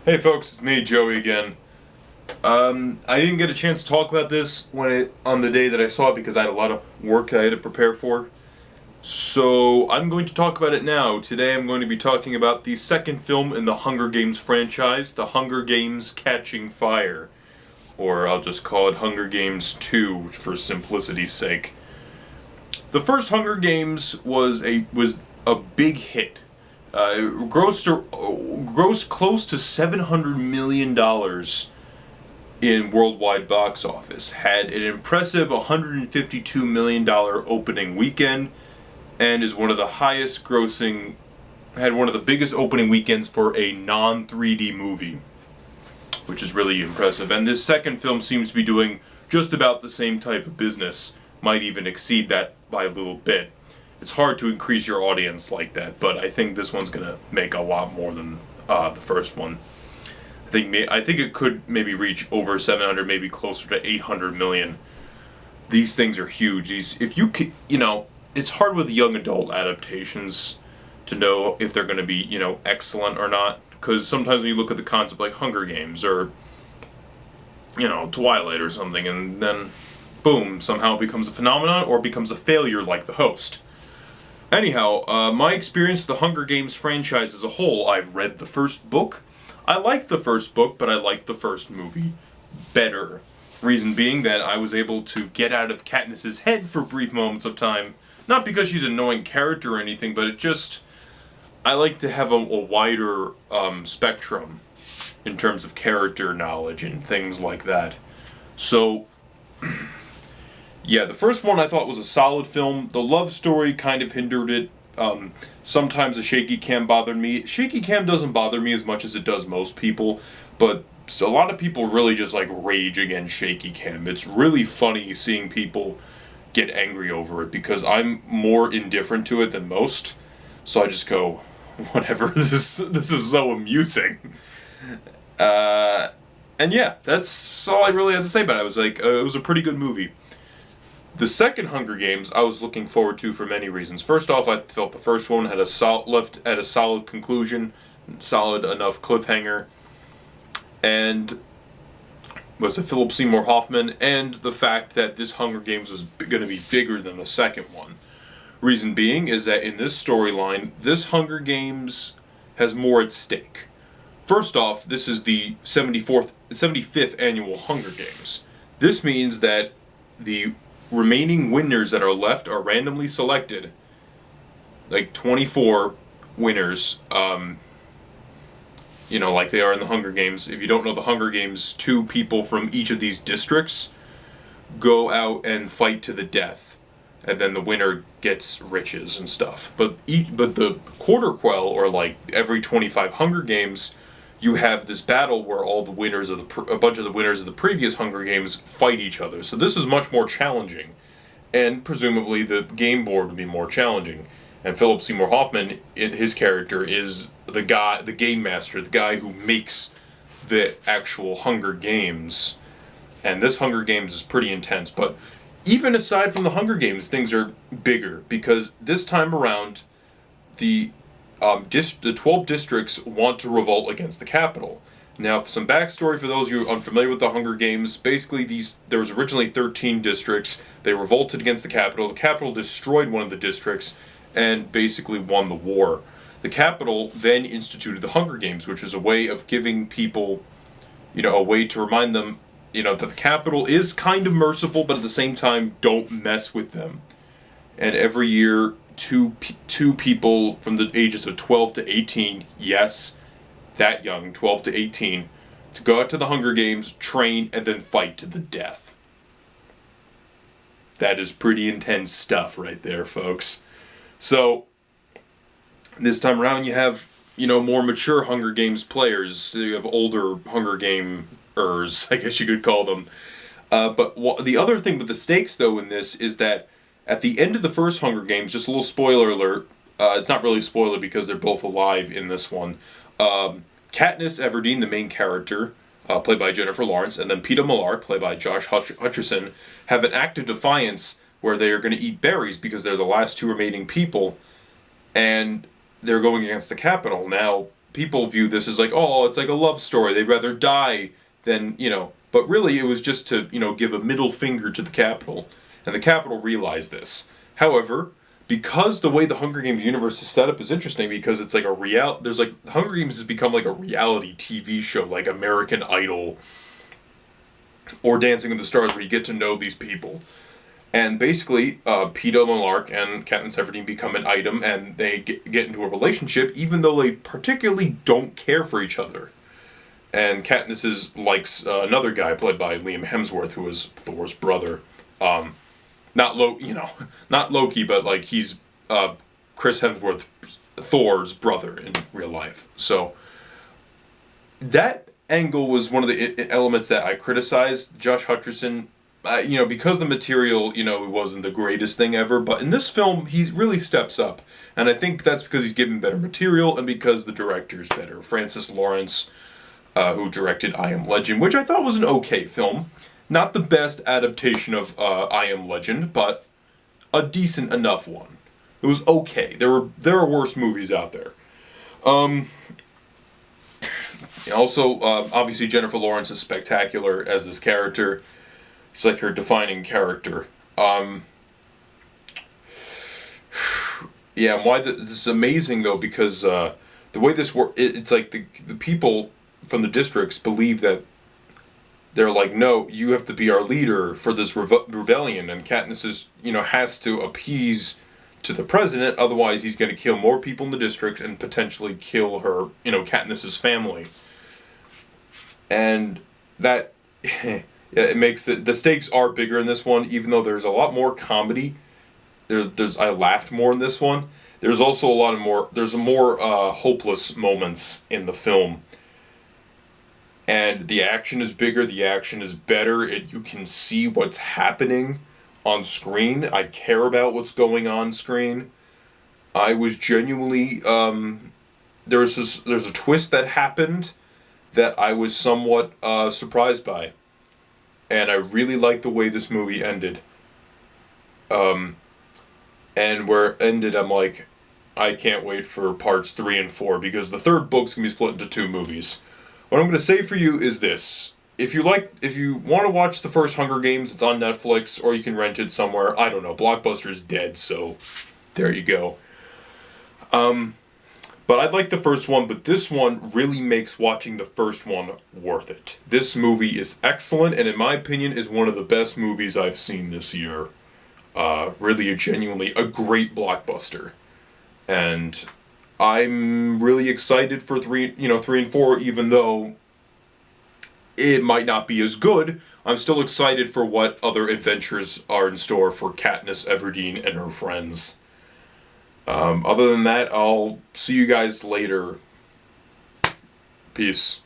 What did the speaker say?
Hey folks, it's me, Joey again. I didn't get a chance to talk about this on the day that I saw it because I had a lot of work I had to prepare for. So I'm going to talk about it now. Today I'm going to be talking about the second film in the Hunger Games franchise, The Hunger Games: Catching Fire, or I'll just call it Hunger Games 2 for simplicity's sake. The first Hunger Games was a big hit. It grossed close to $700 million in worldwide box office. Had an impressive $152 million opening weekend, and is one of the highest grossing. Had one of the biggest opening weekends for a non 3D movie, which is really impressive. And this second film seems to be doing just about the same type of business. Might even exceed that by a little bit. It's hard to increase your audience like that, but I think this one's gonna make a lot more than the first one. I think it could maybe reach over 700, maybe closer to 800 million. These things are huge. It's hard with young adult adaptations to know if they're going to be, excellent or not. Because sometimes when you look at the concept like Hunger Games or, Twilight or something, and then, boom, somehow it becomes a phenomenon or becomes a failure like The Host. Anyhow, my experience with the Hunger Games franchise as a whole, I've read the first book. I liked the first book, but I liked the first movie better. Reason being that I was able to get out of Katniss's head for brief moments of time. Not because she's an annoying character or anything, but I like to have a wider spectrum in terms of character knowledge and things like that. So, yeah, the first one I thought was a solid film. The love story kind of hindered it. Sometimes the shaky cam bothered me. Shaky cam doesn't bother me as much as it does most people, but a lot of people really just rage against shaky cam. It's really funny seeing people get angry over it because I'm more indifferent to it than most. So I just go, whatever. This is so amusing. And yeah, that's all I really had to say about it. I was like, it was a pretty good movie. The second Hunger Games I was looking forward to for many reasons. First off, I felt the first one had left at a solid conclusion, solid enough cliffhanger, and was it Philip Seymour Hoffman, and the fact that this Hunger Games was going to be bigger than the second one. Reason being is that in this storyline, this Hunger Games has more at stake. First off, this is the 75th annual Hunger Games. This means that the remaining winners that are left are randomly selected, 24 winners, like they are in the Hunger Games. If you don't know the Hunger Games, 2 people from each of these districts go out and fight to the death, and then the winner gets riches and stuff. But the Quarter Quell, or every 25 Hunger Games, you have this battle where all the winners of a bunch of the winners of the previous Hunger Games fight each other. So this is much more challenging, and presumably the game board would be more challenging. And Philip Seymour Hoffman, his character, is the game master, the guy who makes the actual Hunger Games. And this Hunger Games is pretty intense. But even aside from the Hunger Games, things are bigger because this time around, the 12 districts want to revolt against the capital. Now, for some backstory for those of you unfamiliar with the Hunger Games, basically there was originally 13 districts. They revolted against the capital. The capital destroyed one of the districts and basically won the war. The capital then instituted the Hunger Games, which is a way of giving people, a way to remind them, that the capital is kind of merciful, but at the same time, don't mess with them. And every year, two people from the ages of 12 to 18, yes, that young, 12 to 18, to go out to the Hunger Games, train, and then fight to the death. That is pretty intense stuff right there, folks. So, this time around you have, more mature Hunger Games players. You have older Hunger Gamers, I guess you could call them. But the other thing with the stakes, though, in this is that at the end of the first Hunger Games, just a little spoiler alert, it's not really a spoiler because they're both alive in this one. Katniss Everdeen, the main character, played by Jennifer Lawrence, and then Peeta Mellark, played by Josh Hutcherson, have an act of defiance where they are going to eat berries because they're the last 2 remaining people, and they're going against the capital. Now, people view this as like, oh, it's like a love story. They'd rather die than, but really it was just to, give a middle finger to the Capitol. And the Capitol realized this. However, because the way the Hunger Games universe is set up is interesting, because it's like the Hunger Games has become like a reality TV show, like American Idol or Dancing with the Stars, where you get to know these people. And basically, Peeta Mellark and Katniss Everdeen become an item, and they get into a relationship, even though they particularly don't care for each other. And Katniss likes another guy played by Liam Hemsworth, who is Thor's brother. Not Loki, but like he's Chris Hemsworth, Thor's brother in real life. So that angle was one of the elements that I criticized Josh Hutcherson. Because the material, wasn't the greatest thing ever, but in this film, he really steps up. And I think that's because he's given better material and because the director's better. Francis Lawrence, who directed I Am Legend, which I thought was an okay film. Not the best adaptation of I Am Legend, but a decent enough one. It was okay. There are worse movies out there. Also, obviously Jennifer Lawrence is spectacular as this character. It's like her defining character. Why this is amazing though, because the way this works, it's like the people from the districts believe that they're like, no, you have to be our leader for this rebellion, and Katniss has to appease to the president, otherwise he's going to kill more people in the districts and potentially kill her, Katniss's family. And that. It makes the stakes are bigger in this one, even though there's a lot more comedy. I laughed more in this one. There's also there's more hopeless moments in the film. And the action is bigger, the action is better, you can see what's happening on screen. I care about what's going on screen. I was genuinely, there's a twist that happened that I was somewhat surprised by. And I really like the way this movie ended. And where it ended, I'm like, I can't wait for parts 3 and 4, because the third book's going to be split into 2 movies. What I'm going to say for you is this. If you want to watch the first Hunger Games, it's on Netflix, or you can rent it somewhere. I don't know. Blockbuster's dead, so there you go. But I like the first one, but this one really makes watching the first one worth it. This movie is excellent, and in my opinion, is one of the best movies I've seen this year. Really, genuinely a great blockbuster. And I'm really excited for 3 and 4, even though it might not be as good. I'm still excited for what other adventures are in store for Katniss Everdeen and her friends. Other than that, I'll see you guys later. Peace.